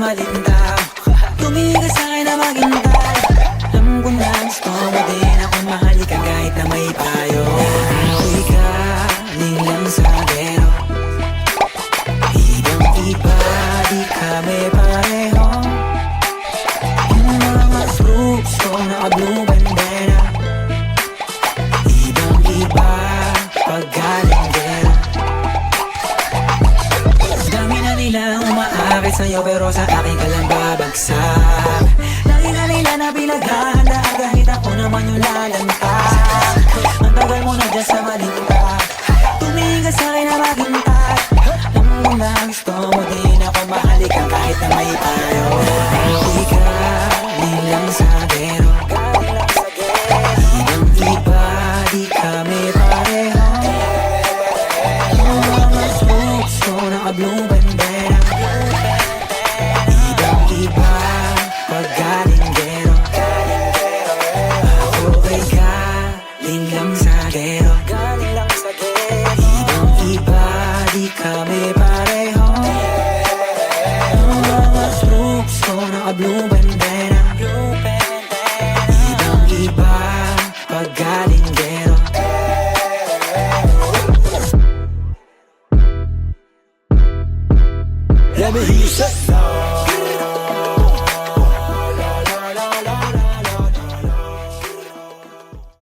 malindaw. Tumigil sa'kin na maghintay. Alam ko na gusto mo din ako mahalikan kahit na may payo. Ako'y galing lang sa gero. Ibang-iba, di kami pareho. Yung mga fruits ko naka-blue bandera. Ibang-iba, pag galing gero. Dami na nilang umaakit sa'yo pero sa akin ka lang babagsak. Lagi na nila na pinaghahanda kahit ako naman yung lalanta. Ang tagal mo na dyan sa malinta. Tumingin ka sa'kin na maghintay. Alam mo na gusto mo din ako mahalikan kahit na may payo. Ako'y galing lang sa gero. Ibang-iba, di kami pareho. Yung mga fruits ko naka-blue bandera. Ibang-iba, pag galing gero. Ako'y galing lang sa gero. Ibang-iba, di kami pareho. Yung mga fruits ko naka-blue bandera. Ibang-iba, pag galing gero. Let me hear you say